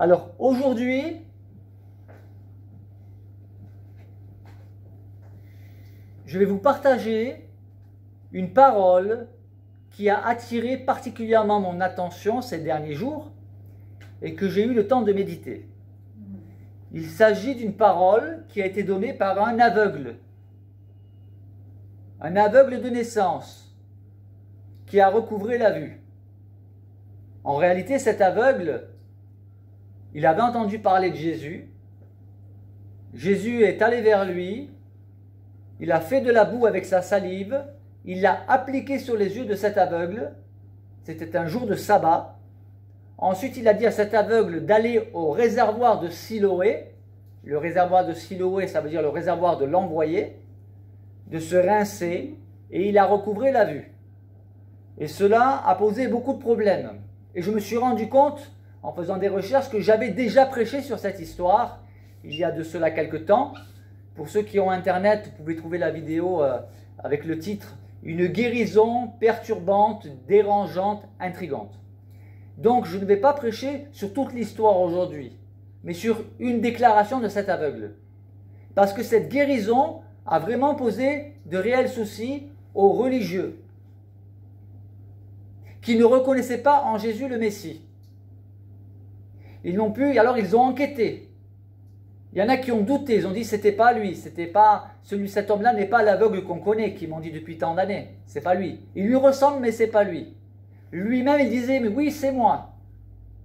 Alors aujourd'hui, je vais vous partager une parole qui a attiré particulièrement mon attention ces derniers jours et que j'ai eu le temps de méditer. Il s'agit d'une parole qui a été donnée par un aveugle de naissance, qui a recouvré la vue. En réalité, cet aveugle, il avait entendu parler de Jésus. Jésus est allé vers lui, il a fait de la boue avec sa salive, il l'a appliqué sur les yeux de cet aveugle. C'était un jour de sabbat. Ensuite, il a dit à cet aveugle d'aller au réservoir de Siloé. Le réservoir de Siloé, ça veut dire le réservoir de l'envoyé, de se rincer, et il a recouvré la vue. Et cela a posé beaucoup de problèmes. Et je me suis rendu compte, en faisant des recherches, que j'avais déjà prêché sur cette histoire, il y a de cela quelque temps. Pour ceux qui ont Internet, vous pouvez trouver la vidéo avec le titre « Une guérison perturbante, dérangeante, intrigante ». Donc, je ne vais pas prêcher sur toute l'histoire aujourd'hui, mais sur une déclaration de cet aveugle. Parce que cette guérison a vraiment posé de réels soucis aux religieux qui ne reconnaissaient pas en Jésus le Messie. Ils n'ont pu, alors ils ont enquêté. Il y en a qui ont douté, ils ont dit c'était pas lui, c'était pas cet homme-là n'est pas l'aveugle qu'on connaît, qui m'ont dit depuis tant d'années. C'est pas lui. Il lui ressemble, mais c'est pas lui. Lui-même, il disait mais oui, c'est moi.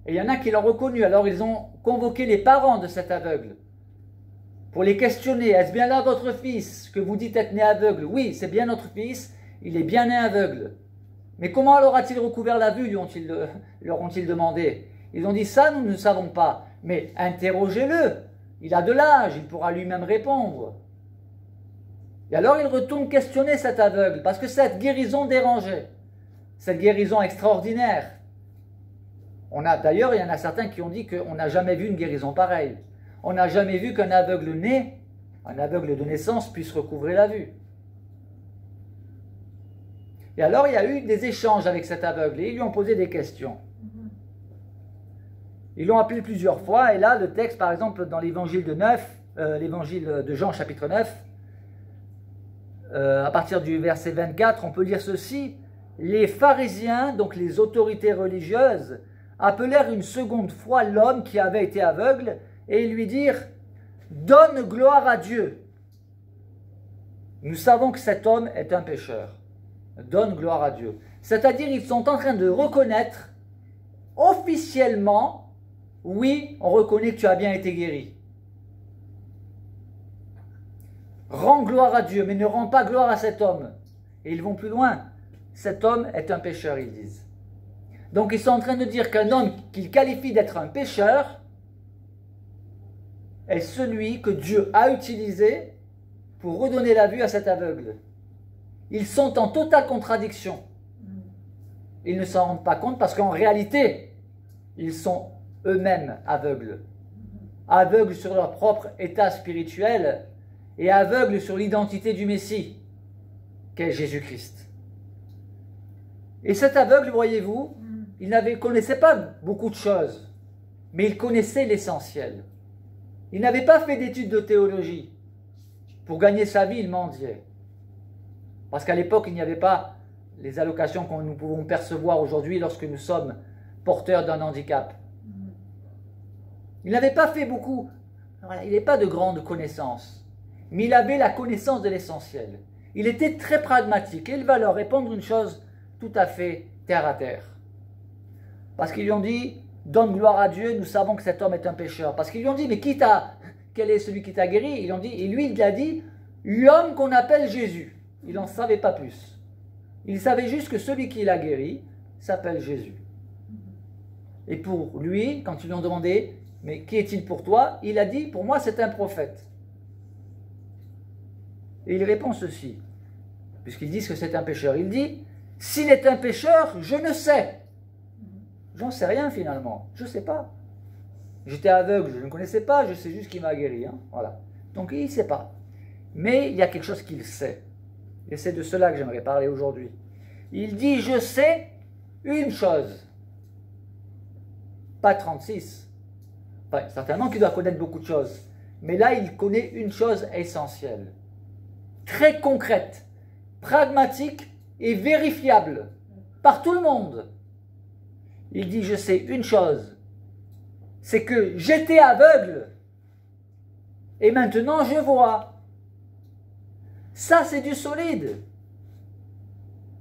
Et il y en a qui l'ont reconnu. Alors ils ont convoqué les parents de cet aveugle pour les questionner. Est-ce bien là votre fils que vous dites être né aveugle? Oui, c'est bien notre fils. Il est bien né aveugle. Mais comment alors a-t-il recouvert la vue, leur ont-ils demandé. Ils ont dit ça, nous ne savons pas. Mais interrogez-le. Il a de l'âge, il pourra lui-même répondre. Et alors il retourne questionner cet aveugle, parce que cette guérison dérangeait. Cette guérison extraordinaire. D'ailleurs, il y en a certains qui ont dit qu'on n'a jamais vu une guérison pareille. On n'a jamais vu qu'un aveugle né, un aveugle de naissance, puisse recouvrer la vue. Et alors il y a eu des échanges avec cet aveugle, et ils lui ont posé des questions. Ils l'ont appelé plusieurs fois, et là, le texte, par exemple, dans l'évangile de Jean, chapitre 9, à partir du verset 24, on peut lire ceci. Les pharisiens, donc les autorités religieuses, appelèrent une seconde fois l'homme qui avait été aveugle, et lui dirent « Donne gloire à Dieu. Nous savons que cet homme est un pécheur. Donne gloire à Dieu. » C'est-à-dire, ils sont en train de reconnaître officiellement. Oui, on reconnaît que tu as bien été guéri. Rends gloire à Dieu, mais ne rends pas gloire à cet homme. Et ils vont plus loin. Cet homme est un pécheur, ils disent. Donc ils sont en train de dire qu'un homme qu'ils qualifient d'être un pécheur est celui que Dieu a utilisé pour redonner la vue à cet aveugle. Ils sont en totale contradiction. Ils ne s'en rendent pas compte parce qu'en réalité, ils sont eux-mêmes aveugles. Aveugles sur leur propre état spirituel et aveugles sur l'identité du Messie, qu'est Jésus-Christ. Et cet aveugle, voyez-vous, il ne connaissait pas beaucoup de choses, mais il connaissait l'essentiel. Il n'avait pas fait d'études de théologie. Pour gagner sa vie, il mendiait. Parce qu'à l'époque, il n'y avait pas les allocations que nous pouvons percevoir aujourd'hui lorsque nous sommes porteurs d'un handicap. Il n'avait pas fait beaucoup, voilà, il n'avait pas de grandes connaissances, mais il avait la connaissance de l'essentiel. Il était très pragmatique et il va leur répondre une chose tout à fait terre à terre. Parce qu'ils lui ont dit, donne gloire à Dieu, nous savons que cet homme est un pécheur. Parce qu'ils lui ont dit, mais quel est celui qui t'a guéri? Ils ont dit, et lui il a dit, l'homme qu'on appelle Jésus. Il n'en savait pas plus. Il savait juste que celui qui l'a guéri s'appelle Jésus. Et pour lui, quand ils lui ont demandé, mais qui est-il pour toi? Il a dit, pour moi c'est un prophète. Et il répond ceci, puisqu'ils disent que c'est un pécheur. Il dit, s'il est un pécheur, je ne sais. J'en sais rien finalement, je ne sais pas. J'étais aveugle, je ne connaissais pas, je sais juste qu'il m'a guéri. Hein, voilà. Donc il ne sait pas. Mais il y a quelque chose qu'il sait. Et c'est de cela que j'aimerais parler aujourd'hui. Il dit, je sais une chose. Pas 36. Enfin, certainement qu'il doit connaître beaucoup de choses. Mais là, il connaît une chose essentielle, très concrète, pragmatique et vérifiable par tout le monde. Il dit, je sais une chose, c'est que j'étais aveugle et maintenant je vois. Ça, c'est du solide.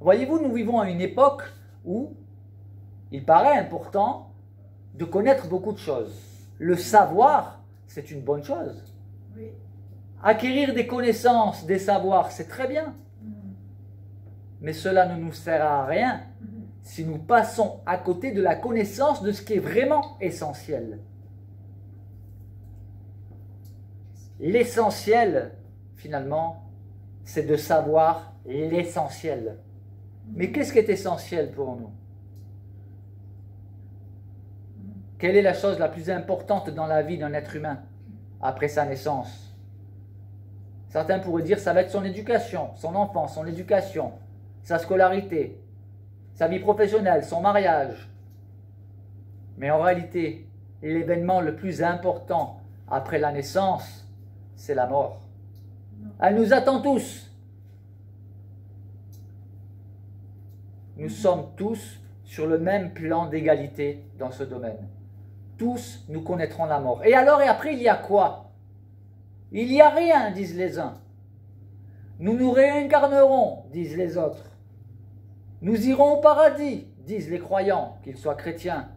Voyez-vous, nous vivons à une époque où il paraît important de connaître beaucoup de choses. Le savoir, c'est une bonne chose. Oui. Acquérir des connaissances, des savoirs, c'est très bien. Mais cela ne nous sert à rien si nous passons à côté de la connaissance de ce qui est vraiment essentiel. L'essentiel, finalement, c'est de savoir l'essentiel. Mais qu'est-ce qui est essentiel pour nous? Quelle est la chose la plus importante dans la vie d'un être humain après sa naissance? Certains pourraient dire que ça va être son éducation, son enfance, son éducation, sa scolarité, sa vie professionnelle, son mariage. Mais en réalité, l'événement le plus important après la naissance, c'est la mort. Elle nous attend tous. Nous sommes tous sur le même plan d'égalité dans ce domaine. Tous nous connaîtrons la mort. Et alors et après, il y a quoi? Il n'y a rien, disent les uns. Nous nous réincarnerons, disent les autres. Nous irons au paradis, disent les croyants, qu'ils soient chrétiens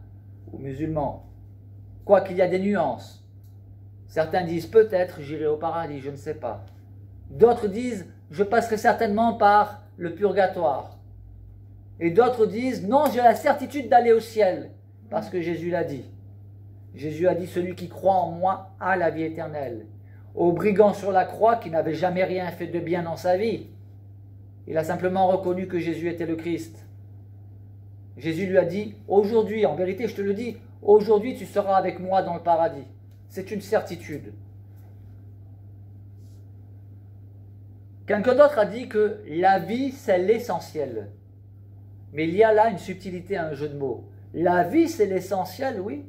ou musulmans. Quoiqu'il y a des nuances. Certains disent peut-être j'irai au paradis, je ne sais pas. D'autres disent je passerai certainement par le purgatoire. Et d'autres disent non, j'ai la certitude d'aller au ciel, parce que Jésus l'a dit. Jésus a dit celui qui croit en moi a la vie éternelle. Au brigand sur la croix qui n'avait jamais rien fait de bien dans sa vie, il a simplement reconnu que Jésus était le Christ. Jésus lui a dit aujourd'hui, en vérité je te le dis, aujourd'hui tu seras avec moi dans le paradis. C'est une certitude. Quelqu'un d'autre a dit que la vie c'est l'essentiel. Mais il y a là une subtilité, un jeu de mots. La vie c'est l'essentiel, oui,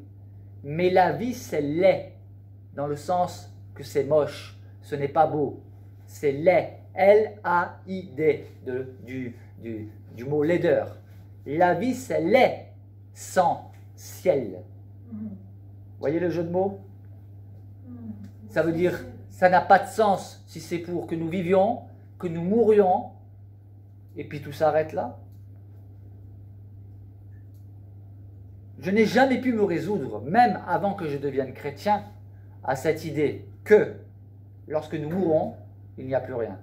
mais la vie c'est laid, dans le sens que c'est moche, ce n'est pas beau, c'est laid, L-A-I-D, du mot laideur. La vie c'est laid, sans ciel. Voyez le jeu de mots? Ça veut dire, ça n'a pas de sens si c'est pour que nous vivions, que nous mourions, et puis tout s'arrête là. Je n'ai jamais pu me résoudre, même avant que je devienne chrétien, à cette idée que lorsque nous mourons, il n'y a plus rien.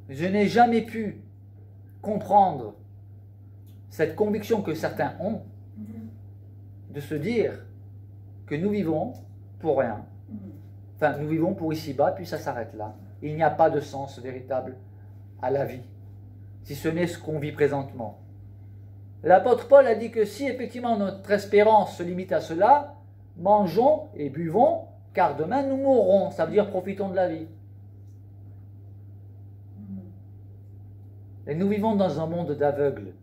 Je n'ai jamais pu comprendre cette conviction que certains ont de se dire que nous vivons pour rien. Enfin, nous vivons pour ici-bas, puis ça s'arrête là. Il n'y a pas de sens véritable à la vie, si ce n'est ce qu'on vit présentement. L'apôtre Paul a dit que si effectivement notre espérance se limite à cela, mangeons et buvons, car demain nous mourrons. Ça veut dire profitons de la vie. Et nous vivons dans un monde d'aveugles.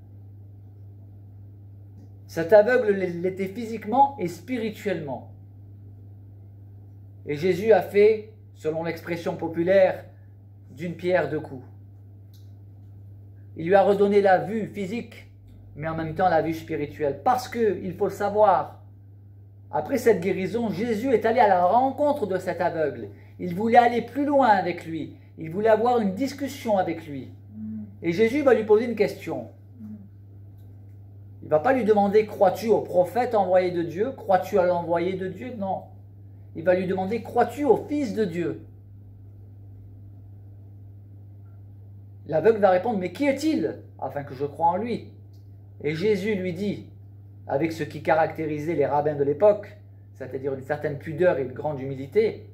Cet aveugle l'était physiquement et spirituellement. Et Jésus a fait, selon l'expression populaire, d'une pierre deux coups. Il lui a redonné la vue physique, mais en même temps la vue spirituelle. Parce que, il faut le savoir, après cette guérison, Jésus est allé à la rencontre de cet aveugle. Il voulait aller plus loin avec lui. Il voulait avoir une discussion avec lui. Et Jésus va lui poser une question. Il ne va pas lui demander, crois-tu au prophète envoyé de Dieu? Crois-tu à l'envoyé de Dieu? Non. Il va lui demander, crois-tu au Fils de Dieu? L'aveugle va répondre, mais qui est-il? Afin que je croie en lui. Et Jésus lui dit, avec ce qui caractérisait les rabbins de l'époque, c'est-à-dire une certaine pudeur et une grande humilité,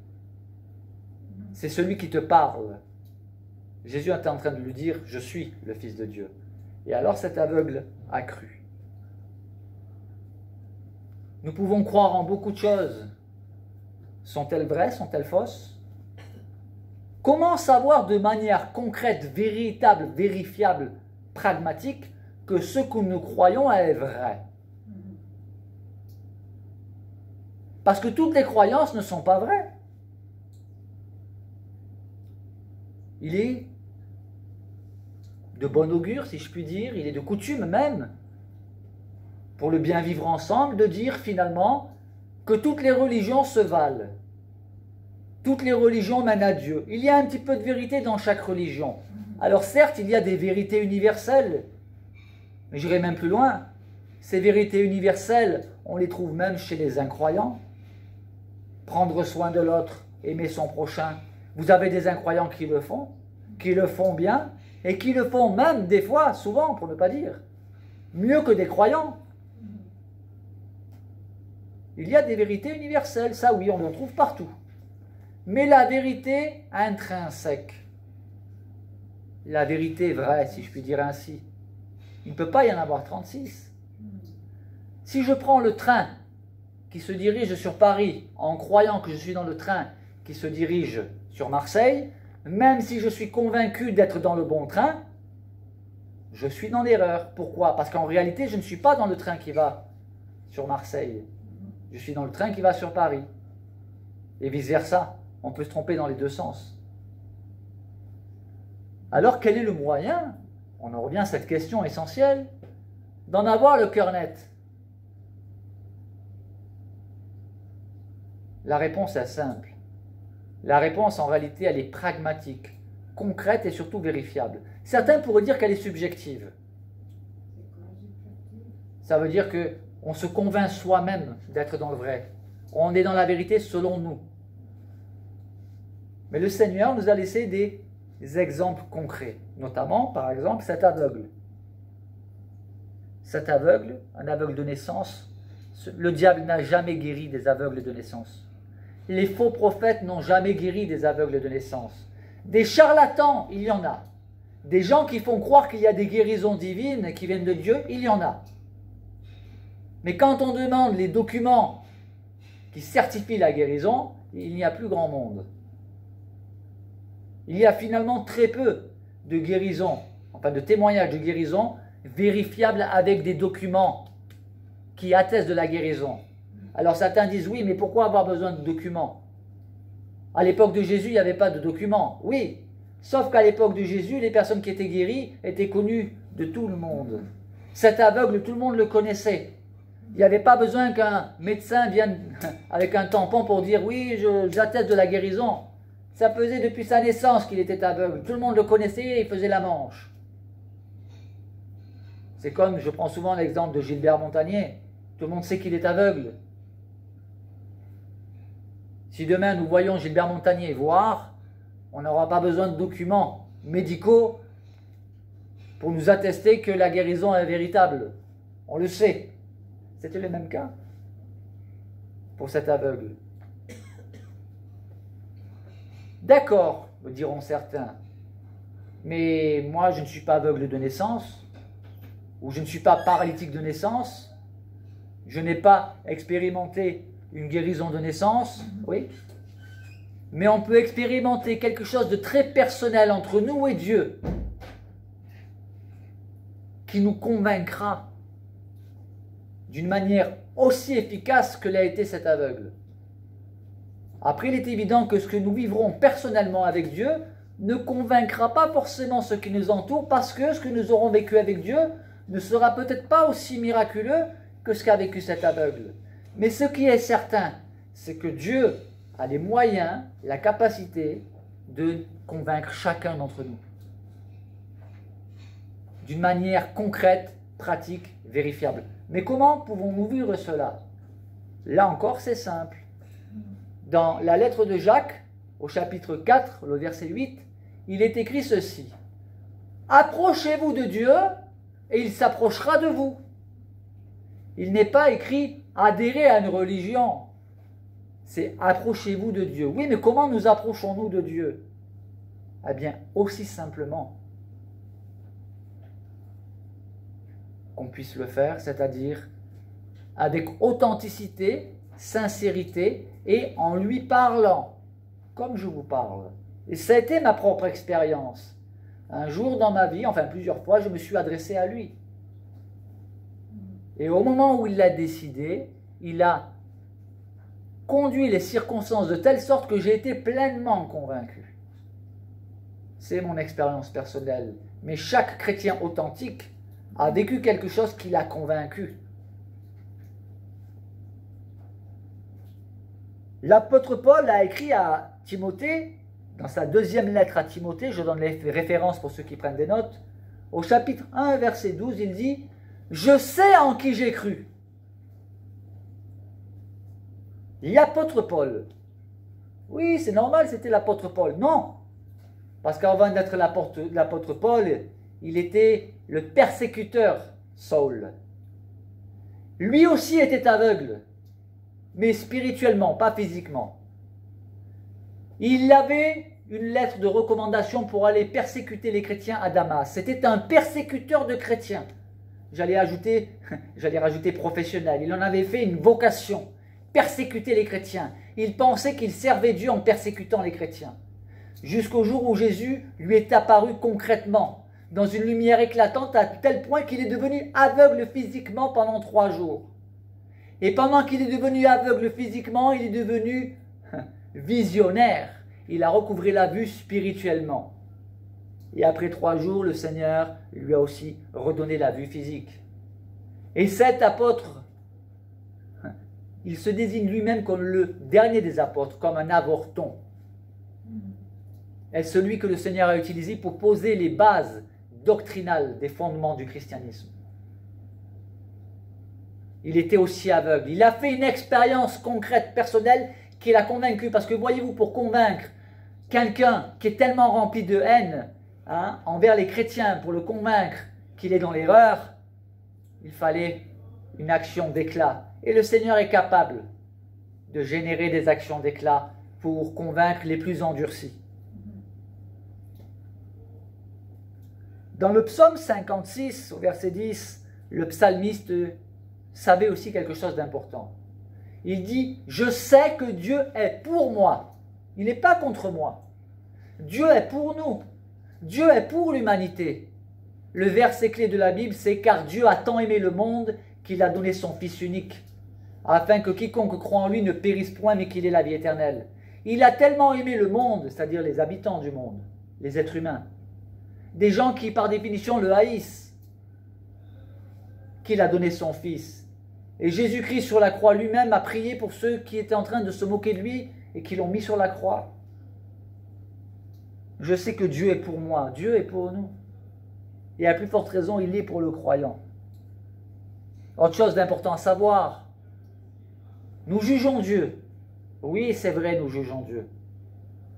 c'est celui qui te parle. Jésus était en train de lui dire, je suis le Fils de Dieu. Et alors cet aveugle a cru. Nous pouvons croire en beaucoup de choses. Sont-elles vraies? Sont-elles fausses? Comment savoir de manière concrète, véritable, vérifiable, pragmatique, que ce que nous croyons est vrai? Parce que toutes les croyances ne sont pas vraies. Il est de bon augure, si je puis dire, il est de coutume même, pour le bien vivre ensemble, de dire finalement que toutes les religions se valent. Toutes les religions mènent à Dieu. Il y a un petit peu de vérité dans chaque religion. Alors certes, il y a des vérités universelles, mais j'irai même plus loin. Ces vérités universelles, on les trouve même chez les incroyants. Prendre soin de l'autre, aimer son prochain. Vous avez des incroyants qui le font bien, et qui le font même des fois, souvent, pour ne pas dire, mieux que des croyants. Il y a des vérités universelles, ça oui, on le trouve partout. Mais la vérité intrinsèque, la vérité vraie, si je puis dire ainsi, il ne peut pas y en avoir 36. Si je prends le train qui se dirige sur Paris en croyant que je suis dans le train qui se dirige sur Marseille, même si je suis convaincu d'être dans le bon train, je suis dans l'erreur. Pourquoi? Parce qu'en réalité, je ne suis pas dans le train qui va sur Marseille. Je suis dans le train qui va sur Paris. Et vice-versa. On peut se tromper dans les deux sens. Alors, quel est le moyen? On en revient à cette question essentielle. D'en avoir le cœur net. La réponse est simple. La réponse, en réalité, elle est pragmatique, concrète et surtout vérifiable. Certains pourraient dire qu'elle est subjective. Ça veut dire qu'on se convainc soi-même d'être dans le vrai. On est dans la vérité selon nous. Mais le Seigneur nous a laissé des exemples concrets. Notamment, par exemple, cet aveugle. Cet aveugle, un aveugle de naissance, le diable n'a jamais guéri des aveugles de naissance. Les faux prophètes n'ont jamais guéri des aveugles de naissance. Des charlatans, il y en a. Des gens qui font croire qu'il y a des guérisons divines qui viennent de Dieu, il y en a. Mais quand on demande les documents qui certifient la guérison, il n'y a plus grand monde. Il y a finalement très peu de guérisons, enfin de témoignages de guérison vérifiables avec des documents qui attestent de la guérison. Alors certains disent, oui, mais pourquoi avoir besoin de documents? À l'époque de Jésus, il n'y avait pas de documents. Oui, sauf qu'à l'époque de Jésus, les personnes qui étaient guéries étaient connues de tout le monde. Cet aveugle, tout le monde le connaissait. Il n'y avait pas besoin qu'un médecin vienne avec un tampon pour dire, oui, j'atteste de la guérison. Ça faisait depuis sa naissance qu'il était aveugle. Tout le monde le connaissait et il faisait la manche. C'est comme, je prends souvent l'exemple de Gilbert Montagnier. Tout le monde sait qu'il est aveugle. Si demain nous voyons Gilbert Montagnier voir, on n'aura pas besoin de documents médicaux pour nous attester que la guérison est véritable. On le sait. C'était le même cas pour cet aveugle. D'accord, me diront certains, mais moi je ne suis pas aveugle de naissance, ou je ne suis pas paralytique de naissance, je n'ai pas expérimenté une guérison de naissance, oui, mais on peut expérimenter quelque chose de très personnel entre nous et Dieu, qui nous convaincra d'une manière aussi efficace que l'a été cet aveugle. Après, il est évident que ce que nous vivrons personnellement avec Dieu ne convaincra pas forcément ceux qui nous entourent, parce que ce que nous aurons vécu avec Dieu ne sera peut-être pas aussi miraculeux que ce qu'a vécu cet aveugle. Mais ce qui est certain, c'est que Dieu a les moyens, la capacité de convaincre chacun d'entre nous. D'une manière concrète, pratique, vérifiable. Mais comment pouvons-nous vivre cela? Là encore, c'est simple. Dans la lettre de Jacques, au chapitre 4, le verset 8, il est écrit ceci. « Approchez-vous de Dieu et il s'approchera de vous. » Il n'est pas écrit « adhérez à une religion ». C'est « approchez-vous de Dieu ». Oui, mais comment nous approchons-nous de Dieu? Eh bien, aussi simplement qu'on puisse le faire, c'est-à-dire avec authenticité, sincérité et en lui parlant, comme je vous parle. Et ça a été ma propre expérience. Un jour dans ma vie, enfin plusieurs fois, je me suis adressé à lui. Et au moment où il l'a décidé, il a conduit les circonstances de telle sorte que j'ai été pleinement convaincu. C'est mon expérience personnelle. Mais chaque chrétien authentique a vécu quelque chose qui l'a convaincu. L'apôtre Paul a écrit à Timothée, dans sa deuxième lettre à Timothée, je donne les références pour ceux qui prennent des notes, au chapitre 1, verset 12, il dit « Je sais en qui j'ai cru ». L'apôtre Paul. Oui, c'est normal, c'était l'apôtre Paul. Non, parce qu'avant d'être l'apôtre Paul, il était le persécuteur Saul. Lui aussi était aveugle, mais spirituellement, pas physiquement. Il avait une lettre de recommandation pour aller persécuter les chrétiens à Damas. C'était un persécuteur de chrétiens. J'allais rajouter professionnel. Il en avait fait une vocation, persécuter les chrétiens. Il pensait qu'il servait Dieu en persécutant les chrétiens. Jusqu'au jour où Jésus lui est apparu concrètement, dans une lumière éclatante à tel point qu'il est devenu aveugle physiquement pendant 3 jours. Et pendant qu'il est devenu aveugle physiquement, il est devenu visionnaire. Il a recouvré la vue spirituellement. Et après 3 jours, le Seigneur lui a aussi redonné la vue physique. Et cet apôtre, il se désigne lui-même comme le dernier des apôtres, comme un avorton. Est celui que le Seigneur a utilisé pour poser les bases doctrinales des fondements du christianisme. Il était aussi aveugle. Il a fait une expérience concrète, personnelle, qui l'a convaincu. Parce que voyez-vous, pour convaincre quelqu'un qui est tellement rempli de haine envers les chrétiens, pour le convaincre qu'il est dans l'erreur, il fallait une action d'éclat. Et le Seigneur est capable de générer des actions d'éclat pour convaincre les plus endurcis. Dans le psaume 56, au verset 10, le psalmiste savait aussi quelque chose d'important. Il dit « Je sais que Dieu est pour moi. » Il n'est pas contre moi. Dieu est pour nous. Dieu est pour l'humanité. Le verset clé de la Bible, c'est « Car Dieu a tant aimé le monde qu'il a donné son Fils unique, afin que quiconque croit en lui ne périsse point, mais qu'il ait la vie éternelle. » Il a tellement aimé le monde, c'est-à-dire les habitants du monde, les êtres humains, des gens qui par définition le haïssent, qu'il a donné son Fils. Et Jésus-Christ sur la croix lui-même a prié pour ceux qui étaient en train de se moquer de lui et qui l'ont mis sur la croix. Je sais que Dieu est pour moi, Dieu est pour nous. Et à plus forte raison, il est pour le croyant. Autre chose d'important à savoir, nous jugeons Dieu. Oui, c'est vrai, nous jugeons Dieu.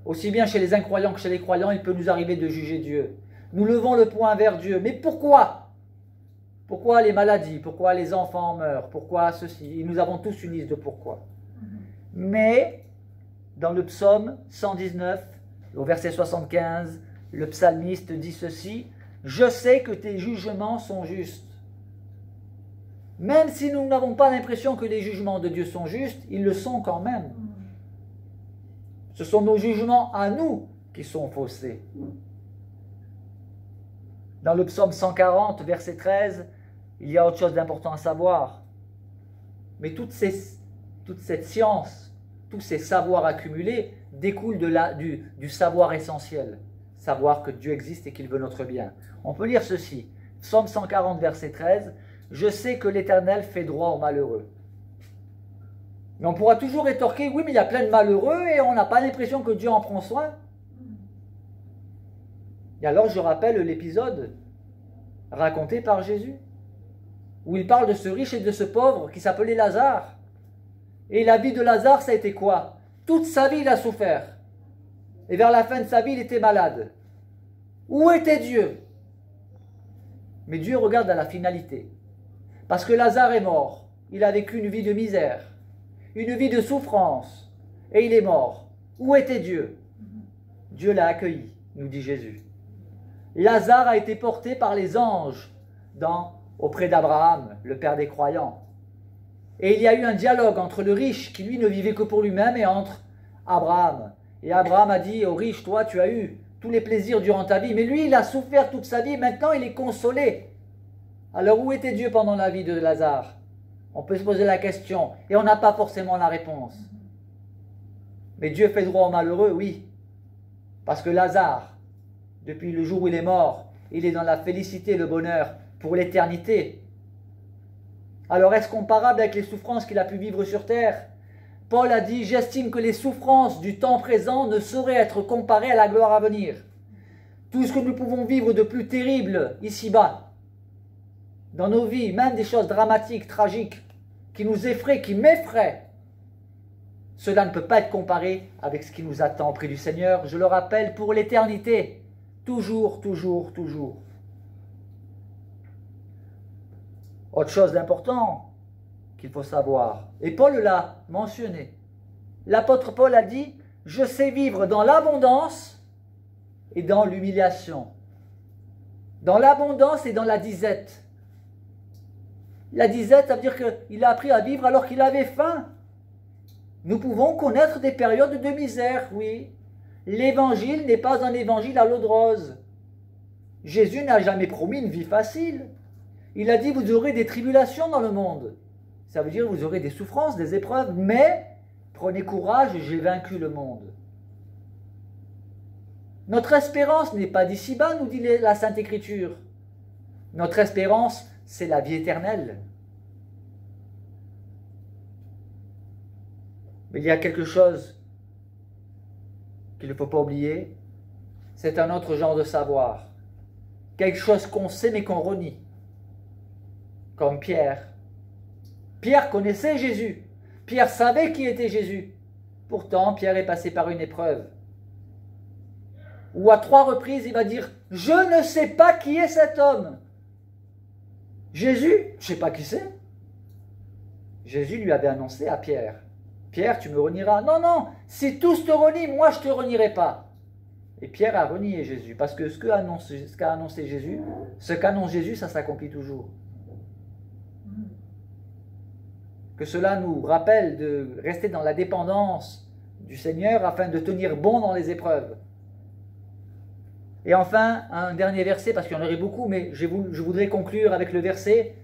Aussi bien chez les incroyants que chez les croyants, il peut nous arriver de juger Dieu. Nous levons le poing vers Dieu. Mais pourquoi? Pourquoi les maladies? Pourquoi les enfants meurent? Pourquoi ceci? Et nous avons tous une liste de pourquoi. Mais, dans le psaume 119, au verset 75, le psalmiste dit ceci, « Je sais que tes jugements sont justes. » Même si nous n'avons pas l'impression que les jugements de Dieu sont justes, ils le sont quand même. Ce sont nos jugements à nous qui sont faussés. Dans le psaume 140, verset 13, il y a autre chose d'important à savoir. Mais toute cette science, tous ces savoirs accumulés découlent du savoir essentiel. Savoir que Dieu existe et qu'il veut notre bien. On peut lire ceci. Psaume 140, verset 13. « Je sais que l'Éternel fait droit aux malheureux. » Mais on pourra toujours rétorquer, oui, mais il y a plein de malheureux et on n'a pas l'impression que Dieu en prend soin. Et alors je rappelle l'épisode raconté par Jésus, où il parle de ce riche et de ce pauvre qui s'appelait Lazare. Et la vie de Lazare, ça a été quoi? Toute sa vie, il a souffert. Et vers la fin de sa vie, il était malade. Où était Dieu? Mais Dieu regarde à la finalité. Parce que Lazare est mort. Il a vécu une vie de misère, une vie de souffrance, et il est mort. Où était Dieu? Dieu l'a accueilli, nous dit Jésus. Lazare a été porté par les anges auprès d'Abraham, le père des croyants. Et il y a eu un dialogue entre le riche, qui lui ne vivait que pour lui-même, et entre Abraham. Et Abraham a dit au riche, toi tu as eu tous les plaisirs durant ta vie, mais lui il a souffert toute sa vie, maintenant il est consolé. Alors où était Dieu pendant la vie de Lazare? On peut se poser la question, et on n'a pas forcément la réponse. Mais Dieu fait droit aux malheureux, oui. Parce que Lazare, depuis le jour où il est mort, il est dans la félicité et le bonheur pour l'éternité. Alors est-ce comparable avec les souffrances qu'il a pu vivre sur terre? Paul a dit, j'estime que les souffrances du temps présent ne sauraient être comparées à la gloire à venir. Tout ce que nous pouvons vivre de plus terrible ici-bas, dans nos vies, même des choses dramatiques, tragiques, qui nous effraient, qui m'effraient, cela ne peut pas être comparé avec ce qui nous attend auprès du Seigneur, je le rappelle, pour l'éternité. Toujours, toujours, toujours. Autre chose d'important qu'il faut savoir, et Paul l'a mentionné, l'apôtre Paul a dit, je sais vivre dans l'abondance et dans l'humiliation. Dans l'abondance et dans la disette. La disette, ça veut dire qu'il a appris à vivre alors qu'il avait faim. Nous pouvons connaître des périodes de misère, oui. L'évangile n'est pas un évangile à l'eau de rose. Jésus n'a jamais promis une vie facile. Il a dit, vous aurez des tribulations dans le monde. Ça veut dire, vous aurez des souffrances, des épreuves, mais prenez courage, j'ai vaincu le monde. Notre espérance n'est pas d'ici-bas, nous dit la Sainte Écriture. Notre espérance, c'est la vie éternelle. Mais il y a quelque chose qu'il ne faut pas oublier, c'est un autre genre de savoir. Quelque chose qu'on sait mais qu'on renie. Comme Pierre. Pierre connaissait Jésus. Pierre savait qui était Jésus. Pourtant, Pierre est passé par une épreuve. Où à 3 reprises, il va dire « Je ne sais pas qui est cet homme ». Jésus, je ne sais pas qui c'est. Jésus lui avait annoncé à Pierre « Pierre, tu me renieras. Non, non, si tous te renient, moi je ne te renierai pas. » Et Pierre a renié Jésus, parce que ce qu'a annoncé Jésus, ce qu'annonce Jésus, ça s'accomplit toujours. Que cela nous rappelle de rester dans la dépendance du Seigneur afin de tenir bon dans les épreuves. Et enfin, un dernier verset, parce qu'il y en aurait beaucoup, mais je voudrais conclure avec le verset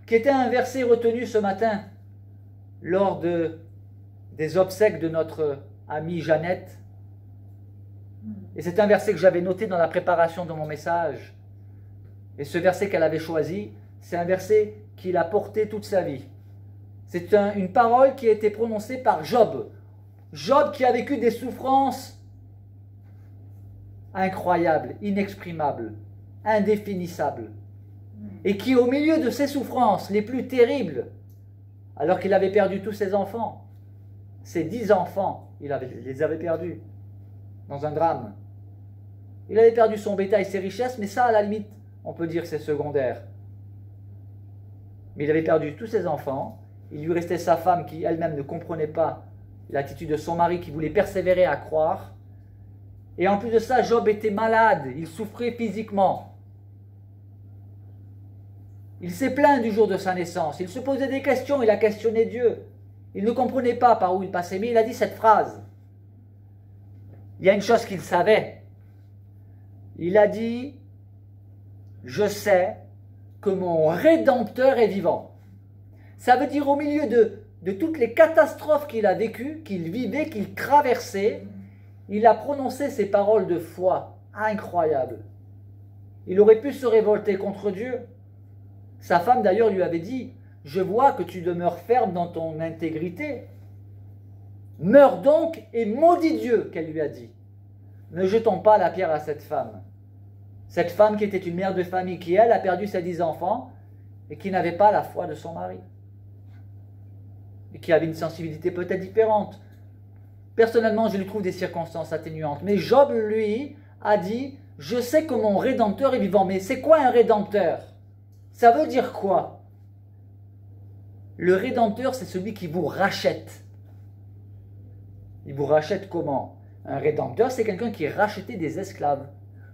qui était un verset retenu ce matin lors des obsèques de notre amie Jeannette. Et c'est un verset que j'avais noté dans la préparation de mon message. Et ce verset qu'elle avait choisi, c'est un verset qu'il a porté toute sa vie. C'est une parole qui a été prononcée par Job. Job qui a vécu des souffrances incroyables, inexprimables, indéfinissables. Et qui, au milieu de ces souffrances les plus terribles, alors qu'il avait perdu tous ses enfants, ses 10 enfants, il les avait perdus dans un drame. Il avait perdu son bétail, ses richesses, mais ça, à la limite, on peut dire que c'est secondaire. Mais il avait perdu tous ses enfants. Il lui restait sa femme qui elle-même ne comprenait pas l'attitude de son mari qui voulait persévérer à croire. Et en plus de ça, Job était malade, il souffrait physiquement. Il s'est plaint du jour de sa naissance, il se posait des questions, il a questionné Dieu. Il ne comprenait pas par où il passait, mais il a dit cette phrase. Il y a une chose qu'il savait. Il a dit « Je sais que mon Rédempteur est vivant ». Ça veut dire au milieu de toutes les catastrophes qu'il a vécues, qu'il vivait, qu'il traversait, il a prononcé ces paroles de foi incroyables. Il aurait pu se révolter contre Dieu. Sa femme d'ailleurs lui avait dit « Je vois que tu demeures ferme dans ton intégrité. Meurs donc et maudis Dieu » qu'elle lui a dit. Ne jetons pas la pierre à cette femme. Cette femme qui était une mère de famille, qui elle a perdu ses 10 enfants et qui n'avait pas la foi de son mari. Et qui avait une sensibilité peut-être différente. Personnellement, je lui trouve des circonstances atténuantes. Mais Job, lui, a dit « Je sais que mon Rédempteur est vivant. » Mais c'est quoi un Rédempteur? Ça veut dire quoi? Le Rédempteur, c'est celui qui vous rachète. Il vous rachète comment? Un Rédempteur, c'est quelqu'un qui rachetait des esclaves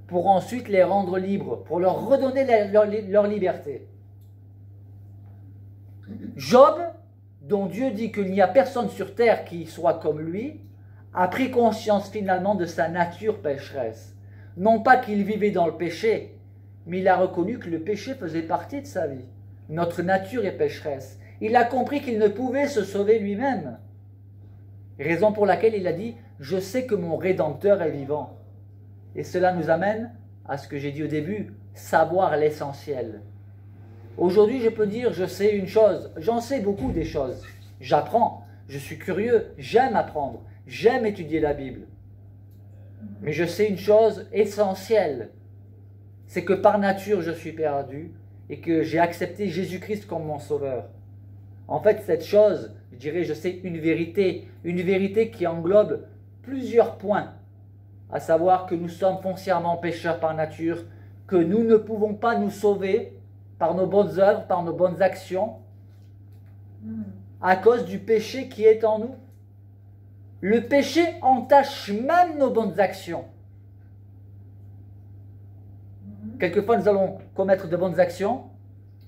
pour ensuite les rendre libres, pour leur redonner leur liberté. Job, dont Dieu dit qu'il n'y a personne sur terre qui soit comme lui, a pris conscience finalement de sa nature pécheresse. Non pas qu'il vivait dans le péché, mais il a reconnu que le péché faisait partie de sa vie. Notre nature est pécheresse. Il a compris qu'il ne pouvait se sauver lui-même. Raison pour laquelle il a dit « Je sais que mon Rédempteur est vivant ». Et cela nous amène à ce que j'ai dit au début, savoir l'essentiel. Aujourd'hui, je peux dire « Je sais une chose ». J'en sais beaucoup des choses. J'apprends, je suis curieux, j'aime apprendre, j'aime étudier la Bible. Mais je sais une chose essentielle, c'est que par nature, je suis perdu et que j'ai accepté Jésus-Christ comme mon sauveur. En fait, cette chose, je dirais, je sais une vérité qui englobe plusieurs points, à savoir que nous sommes foncièrement pécheurs par nature, que nous ne pouvons pas nous sauver par nos bonnes œuvres, par nos bonnes actions, à cause du péché qui est en nous. Le péché entache même nos bonnes actions. Quelquefois, nous allons commettre de bonnes actions,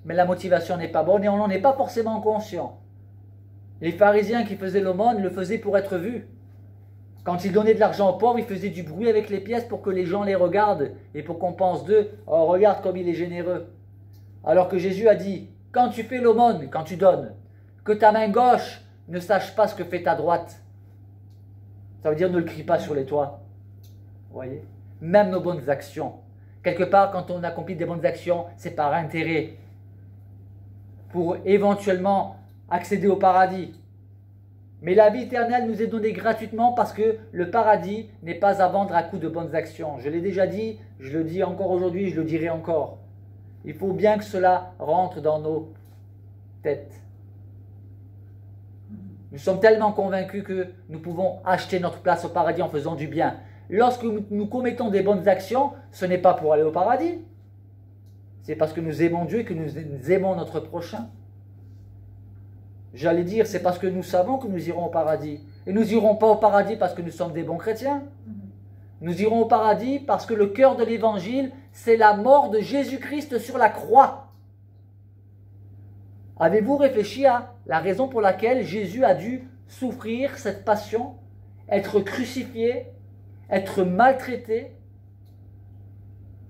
mais la motivation n'est pas bonne et on n'en est pas forcément conscient. Les pharisiens qui faisaient l'aumône le faisaient pour être vus. Quand ils donnaient de l'argent aux pauvres, ils faisaient du bruit avec les pièces pour que les gens les regardent et pour qu'on pense d'eux « Oh, regarde comme il est généreux ». Alors que Jésus a dit « Quand tu fais l'aumône, quand tu donnes, que ta main gauche ne sache pas ce que fait ta droite ». Ça veut dire ne le crie pas sur les toits. Vous voyez? Même nos bonnes actions. Quelque part, quand on accomplit des bonnes actions, c'est par intérêt. Pour éventuellement accéder au paradis. Mais la vie éternelle nous est donnée gratuitement parce que le paradis n'est pas à vendre à coup de bonnes actions. Je l'ai déjà dit, je le dis encore aujourd'hui, je le dirai encore. Il faut bien que cela rentre dans nos têtes. Nous sommes tellement convaincus que nous pouvons acheter notre place au paradis en faisant du bien. Lorsque nous commettons des bonnes actions, ce n'est pas pour aller au paradis. C'est parce que nous aimons Dieu et que nous aimons notre prochain. J'allais dire, c'est parce que nous savons que nous irons au paradis. Et nous n'irons pas au paradis parce que nous sommes des bons chrétiens. Nous irons au paradis parce que le cœur de l'évangile, c'est la mort de Jésus-Christ sur la croix. Avez-vous réfléchi à la raison pour laquelle Jésus a dû souffrir cette passion, être crucifié, être maltraité?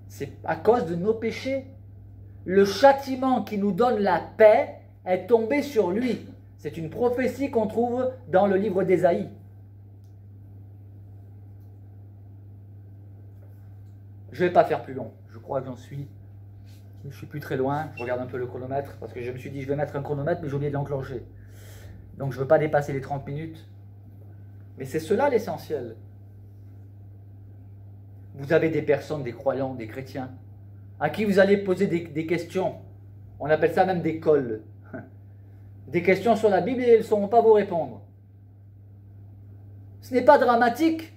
C'est à cause de nos péchés. Le châtiment qui nous donne la paix est tombé sur lui. C'est une prophétie qu'on trouve dans le livre d'Ésaïe. Je ne vais pas faire plus long. Je crois que je ne suis plus très loin. Je regarde un peu le chronomètre parce que je me suis dit je vais mettre un chronomètre mais j'ai oublié de l'enclencher. Donc je ne veux pas dépasser les 30 minutes. Mais c'est cela l'essentiel. Vous avez des personnes, des croyants, des chrétiens, à qui vous allez poser des questions. On appelle ça même des cols. Des questions sur la Bible et elles ne sauront pas vous répondre. Ce n'est pas dramatique,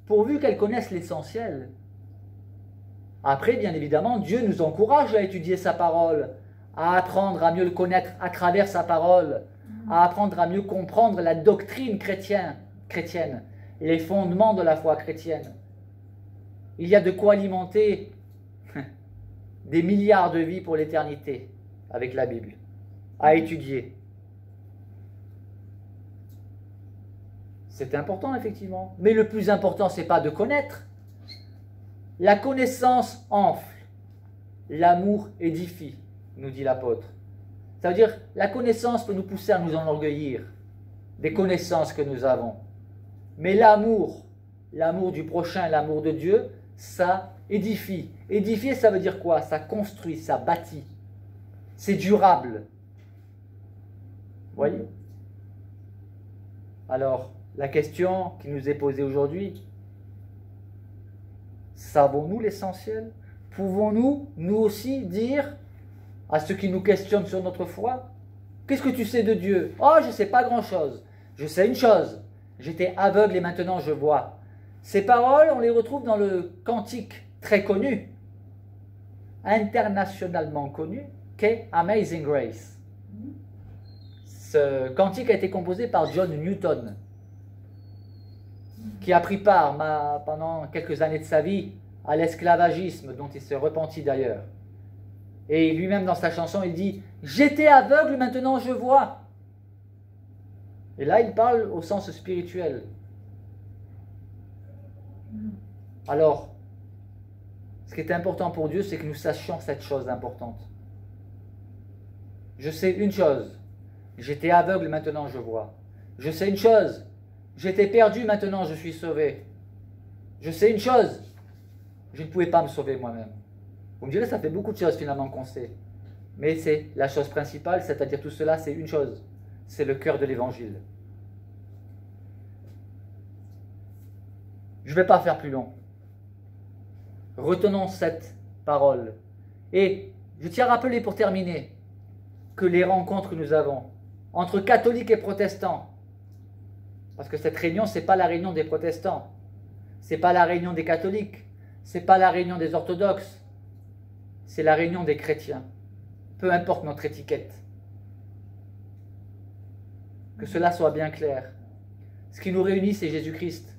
pourvu qu'elles connaissent l'essentiel. Après, bien évidemment, Dieu nous encourage à étudier sa parole, à apprendre à mieux le connaître à travers sa parole, à apprendre à mieux comprendre la doctrine chrétienne et les fondements de la foi chrétienne. Il y a de quoi alimenter des milliards de vies pour l'éternité avec la Bible, à étudier. C'est important, effectivement. Mais le plus important, ce n'est pas de connaître. La connaissance enfle, l'amour édifie, nous dit l'apôtre. Ça veut dire, la connaissance peut nous pousser à nous enorgueillir des connaissances que nous avons. Mais l'amour du prochain, l'amour de Dieu, ça édifie. Édifier, ça veut dire quoi? Ça construit, ça bâtit. C'est durable. Vous voyez? Alors, la question qui nous est posée aujourd'hui, savons-nous l'essentiel? Pouvons-nous, nous aussi, dire à ceux qui nous questionnent sur notre foi, qu'est-ce que tu sais de Dieu? Oh, je ne sais pas grand-chose. Je sais une chose, j'étais aveugle et maintenant je vois. Ces paroles, on les retrouve dans le cantique très connu, internationalement connu, qu'est Amazing Grace. Ce cantique a été composé par John Newton, qui a pris part pendant quelques années de sa vie à l'esclavagisme, dont il s'est repenti d'ailleurs. Et lui-même dans sa chanson, il dit « J'étais aveugle, maintenant je vois ». Et là, il parle au sens spirituel. Alors, ce qui est important pour Dieu, c'est que nous sachions cette chose importante. Je sais une chose, j'étais aveugle, maintenant je vois. Je sais une chose, J'étais perdu, maintenant je suis sauvé. Je sais une chose, je ne pouvais pas me sauver moi-même. Vous me direz, ça fait beaucoup de choses finalement qu'on sait. Mais c'est la chose principale, c'est-à-dire tout cela, c'est une chose. C'est le cœur de l'évangile. Je ne vais pas faire plus long. Retenons cette parole. Et je tiens à rappeler pour terminer que les rencontres que nous avons entre catholiques et protestants, parce que cette réunion, ce n'est pas la réunion des protestants, ce n'est pas la réunion des catholiques, ce n'est pas la réunion des orthodoxes, c'est la réunion des chrétiens. Peu importe notre étiquette. Que cela soit bien clair. Ce qui nous réunit, c'est Jésus-Christ.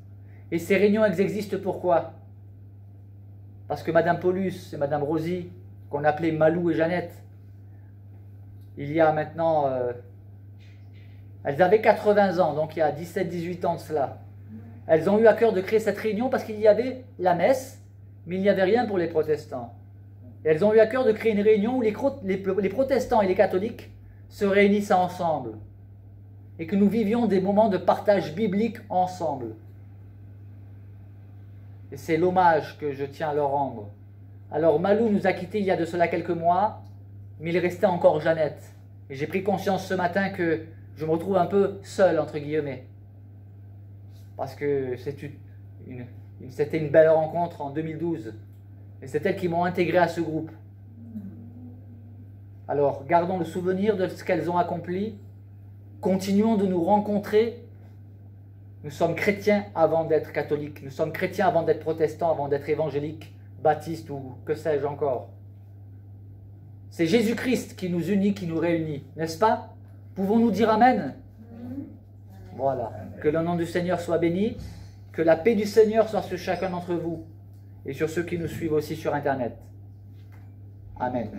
Et ces réunions, elles existent pourquoi? Parce que Madame Paulus et Madame Rosie, qu'on appelait Malou et Jeannette, il y a maintenant... elles avaient 80 ans, donc il y a 17-18 ans de cela. Elles ont eu à cœur de créer cette réunion parce qu'il y avait la messe, mais il n'y avait rien pour les protestants. Et elles ont eu à cœur de créer une réunion où les protestants et les catholiques se réunissent ensemble. Et que nous vivions des moments de partage biblique ensemble. Et c'est l'hommage que je tiens à leur rendre. Alors Malou nous a quittés il y a de cela quelques mois, mais il restait encore Jeannette. Et j'ai pris conscience ce matin que je me retrouve un peu seul, entre guillemets. Parce que c'était une belle rencontre en 2012. Et c'est elles qui m'ont intégré à ce groupe. Alors, gardons le souvenir de ce qu'elles ont accompli. Continuons de nous rencontrer. Nous sommes chrétiens avant d'être catholiques. Nous sommes chrétiens avant d'être protestants, avant d'être évangéliques, baptistes ou que sais-je encore. C'est Jésus-Christ qui nous unit, qui nous réunit, n'est-ce pas? Pouvons-nous dire Amen? Voilà. Que le nom du Seigneur soit béni. Que la paix du Seigneur soit sur chacun d'entre vous et sur ceux qui nous suivent aussi sur Internet. Amen.